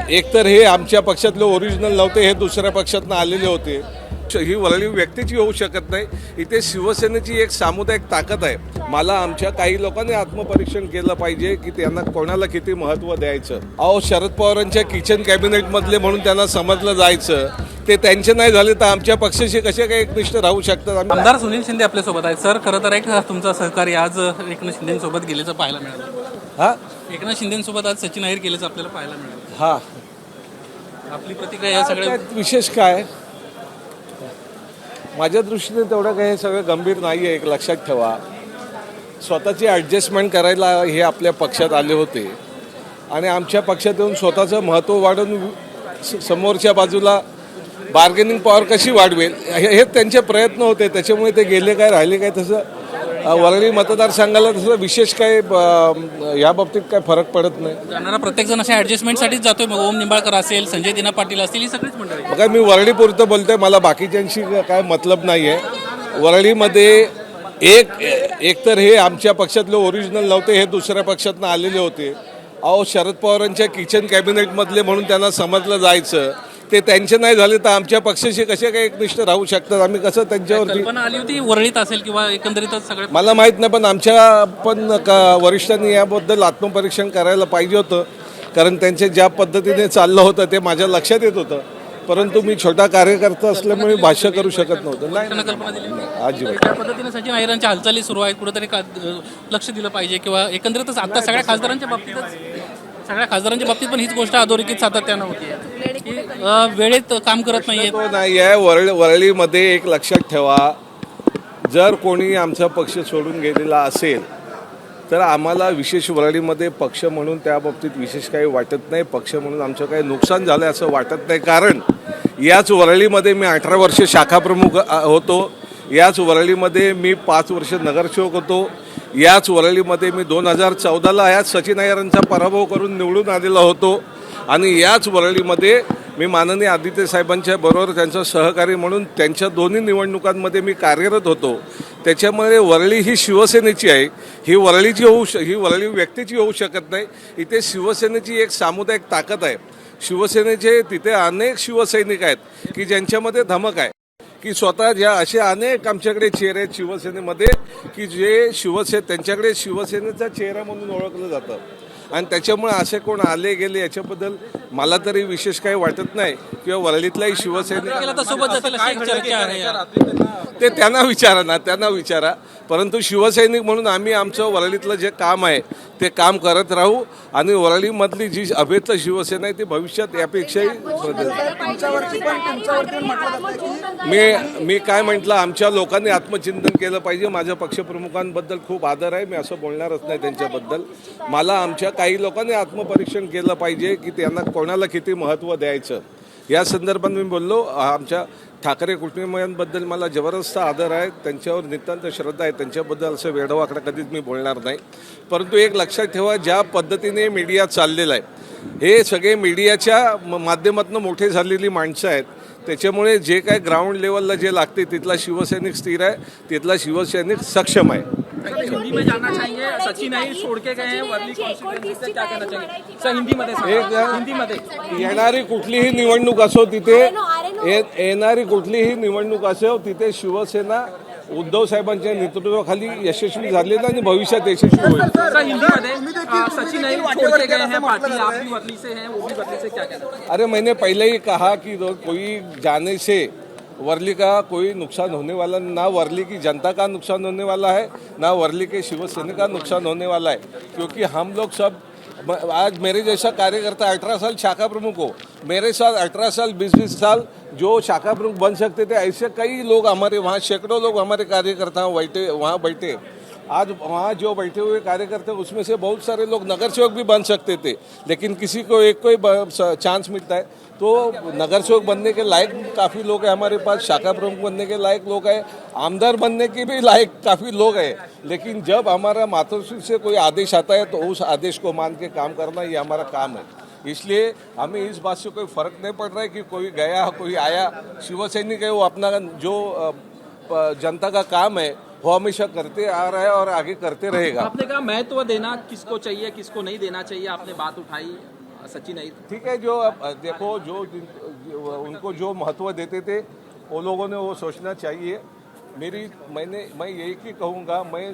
एकतर हे आमच्या पक्षातले ओरिजिनल नव्हते, हे दुसऱ्या पक्षातनं आलेले होते. ही वरळी व्यक्तीची होऊ शकत नाही. इथे शिवसेनेची एक सामुदायिक ताकद आहे. मला आमच्या काही लोकांनी आत्मपरीक्षण केलं पाहिजे की त्यांना कोणाला किती महत्त्व द्यायचं. अहो, शरद पवारांच्या किचन कॅबिनेटमधले म्हणून त्यांना समजलं जायचं, ते त्यांचे नाही झाले तर आमच्या पक्षाशी कसे काही एकनिष्ठ राहू शकतात. आमदार सुनील शिंदे आपल्यासोबत आहेत. सर, खरं तर एक तुमचा सहकारी आज एकनाथ शिंदेसोबत गेल्याचं पाहायला मिळालं. एकनाथ शिंदेसोबत आज सचिन अहिर गेल्याचं आपल्याला पाहायला मिळालं. आपली प्रतिक्रिया या सगळ्या विशेष काय, माझ्या दृष्टीने तेवढं काही हे सगळं गंभीर नाही आहे. एक लक्षात ठेवा, स्वतःची ॲडजस्टमेंट करायला हे आपल्या पक्षात आले होते आणि आमच्या पक्षात येऊन स्वतःचं महत्त्व वाढवून समोरच्या बाजूला बार्गेनिंग पॉवर कशी वाढवेल हे त्यांचे प्रयत्न होते. त्याच्यामुळे ते गेले काय राहिले काय. तसं वरळी मतदारसंघाला तसं विशेष काय या बाबतीत काय फरक पडत नाही. जाणारा प्रत्येकजण अशा ॲडजस्टमेंटसाठीच जातोय. मग ओम निंबाळकर असेल, संजय दिना पाटील असतील, ही सगळीच मंडळी. बघा, मी वरळीपुरतं बोलतोय, मला बाकीच्यांशी काय मतलब नाही आहे. वरळीमध्ये एकतर हे आमच्या पक्षातले ओरिजिनल नव्हते, हे दुसऱ्या पक्षातनं आलेले होते. अहो, शरद पवारांच्या किचन कॅबिनेटमधले म्हणून त्यांना समजलं जायचं, ते त्यांचे नाही झाले तर आमच्या पक्षाशी कसे काही एकनिष्ठ राहू शकतात. आम्ही कसं त्यांच्यावरती कल्पना आली होती वरळीत असेल किंवा एकंदरीतच सगळं मला माहीत नाही, पण आमच्या वरिष्ठांनी याबद्दल आत्मपरीक्षण करायला पाहिजे होतं. कारण त्यांचे ज्या पद्धतीने चाललं होतं ते माझ्या लक्षात येत होतं, परंतु मी छोटा कार्यकर्ता असल्यामुळे भाष्य करू शकत नव्हतं. कल्पना दिली अजिबात. त्या पद्धतीने सचिन अहिरांच्या हालचाली सुरू आहेत. कुठेतरी लक्ष दिलं पाहिजे किंवा एकंदरीतच आता सगळ्या खासदारांच्या बाबतीत पण हीच गोष्ट अधोरेखित सातत्यानं होती की वेळेत काम करत नाही आहे. वरळीमध्ये एक लक्षात ठेवा, जर कोणी आमचा पक्ष सोडून गेलेला असेल तर आम्हाला विशेष वरळीमध्ये पक्ष म्हणून त्या बाबतीत विशेष काही वाटत नाही. पक्ष म्हणून आमचं काही नुकसान झालं असं वाटत नाही. कारण याच वरळीमध्ये मी 18 वर्ष शाखाप्रमुख होतो. याच वरळीमध्ये मी 5 वर्ष नगरसेवक होतो. याच वरळीमध्ये मी 2014ला याच सचिन अहिरांचा पराभव करून निवडून आलेला होतो. आणि याच वरळीमध्ये मी माननीय आदित्य साहेबांच्या बरोबर त्यांचा सहकारी म्हणून त्यांच्या दोन्ही निवडणुकांमध्ये मी कार्यरत होतो. त्याच्यामुळे वरळी ही शिवसेनेची आहे. ही वरळी व्यक्तीची होऊ शकत नाही. इथे शिवसेनेची एक सामुदायिक ताकद आहे. शिवसेनेचे तिथे अनेक शिवसैनिक आहेत की ज्यांच्यामध्ये धमक आहे की स्वतः ज्या असे अनेक आमच्याकडे चेहरे आहेत शिवसेनेमध्ये की जे त्यांच्याकडे शिवसेनेचा चेहरा म्हणून ओळखलं जातं. आणि त्याच्यामुळे असे कोण आले गेले याच्याबद्दल मला तरी विशेष काही वाटत नाही. किंवा वरळीतलाही ते त्यांना विचारा. परंतु शिवसैनिक म्हणून आम्ही आमचं वरळीतलं जे काम आहे ते काम करत राहू. आणि वरळीमधली जी अभेद्य शिवसेना आहे ती भविष्यात यापेक्षाही मी काय म्हटलं, आमच्या लोकांनी आत्मचिंतन केलं पाहिजे. माझ्या पक्षप्रमुखांबद्दल खूप आदर आहे, मी असं बोलणारच नाही त्यांच्याबद्दल. मला आमच्या काही लोकांनी आत्मपरीक्षण केलं पाहिजे की त्यांना कोणाला किती महत्त्व द्यायचं. या संदर्भात मी बोललो. आमच्या ठाकरे कुटुंबियांबद्दल मला जबरदस्त आदर आहे, त्यांच्यावर नितांत श्रद्धा आहे. त्यांच्याबद्दल असं वेडवाकडं कधीच मी बोलणार नाही. परंतु एक लक्षात ठेवा, ज्या पद्धतीने मीडिया चाललेला आहे, हे सगळे मीडियाच्या माध्यमातून मोठे झालेली माणसं आहेत. त्याच्यामुळे जे काय ग्राउंड लेवलला जे लागते तिथला शिवसैनिक स्थिर आहे, तिथला शिवसैनिक सक्षम आहे. हिंदी में जानना चाहेंगे, सचिन अहिर छोड़ के गए हैं वर्ली कॉन्स्टिट्यूएंसी से, क्या कहना चाहेंगे सर? हिंदी मध्ये येणारी कुठलीही निवडणूक असो तिथे शिवसेना उद्धव साहेबांच्या नेतृत्वाखाली यशस्वी झाली आणि भविष्यात यशस्वी होईल. सचिन अहिर छोड़ के गए हैं पार्टी, आप भी वर्ली से हैं, वो भी वर्ली से, क्या कहना चाहेंगे? अरे, मैंने पहले ही कहा कि कोई जाने से वर्ली का कोई नुकसान होने वाला, ना वर्ली की जनता का नुकसान होने वाला है, ना वर्ली के शिवसेना का नुकसान होने वाला है. क्योंकि हम लोग सब, आज मेरे जैसा कार्यकर्ता 18 साल शाखा प्रमुख हो, मेरे साथ 18 साल 20-20 साल जो शाखा प्रमुख बन सकते थे, ऐसे कई लोग हमारे वहाँ, सैकड़ों लोग हमारे कार्यकर्ता वहाँ बैठे. आज वहाँ जो बैठे हुए कार्यकर्ता उसमें से बहुत सारे लोग नगर सेवक भी बन सकते थे, लेकिन किसी को एक कोई चांस मिलता है तो नगर सेवक बनने के लायक काफ़ी लोग हैं हमारे पास, शाखा प्रमुख बनने के लायक लोग हैं, आमदार बनने के भी लायक काफ़ी लोग हैं. लेकिन जब हमारा मातृश्री से कोई आदेश आता है तो उस आदेश को मान के काम करना ये हमारा काम है. इसलिए हमें इस बात से कोई फ़र्क नहीं पड़ रहा है कि कोई गया कोई आया. शिवसैनिक है वो अपना जो जनता का काम है वो हमेशा करते आ रहा है और आगे करते रहेगा. आपने कहा महत्व देना किसको चाहिए किसको नहीं देना चाहिए, आपने बात उठाई सचिन अहिर ठीक है, जो देखो उनको जो महत्व देते थे वो लोगों ने वो सोचना चाहिए। मैं यही की कहूँगा, मैं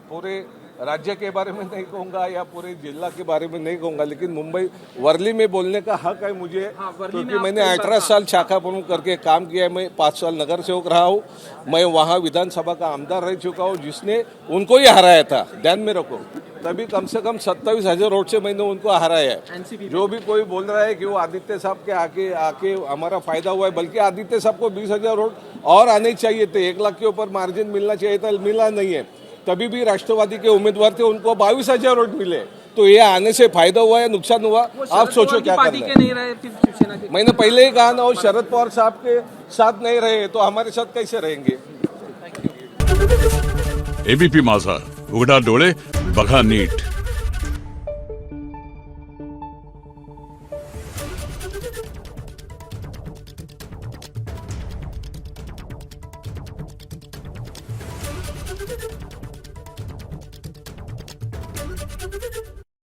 पूरे राज्य के बारे में नहीं कहूँगा या पूरे जिला के बारे में नहीं कहूँगा, लेकिन मुंबई वर्ली में बोलने का हक है मुझे, क्योंकि मैंने 18 साल शाखा प्रमुख करके काम किया है। मैं 5 साल नगर सेवक रहा हूँ, मैं वहाँ विधानसभा का आमदार रह चुका हूँ, जिसने उनको ही हराया था, ध्यान में रखो। तभी कम से कम 27,000 वोट से मैंने उनको हराया है। जो भी कोई बोल रहा है कि वो आदित्य साहब के आके हमारा फायदा हुआ है, बल्कि आदित्य साहब को 20,000 वोट और आने चाहिए थे, 1 लाख के ऊपर मार्जिन मिलना चाहिए था, मिला नहीं है। तभी भी राष्ट्रवादी के उम्मीदवार थे, उनको 22,000 वोट मिले। तो ये आने से फायदा हुआ या नुकसान हुआ, आप सोचो क्या करना है। नहीं रहे फिर शिवसेना के मैंने पहले ही कहा ना, वो शरद पवार साहब के साथ नहीं रहे तो हमारे साथ कैसे रहेंगे। एबीपी माझा, उघडा डोळे बघा नीट।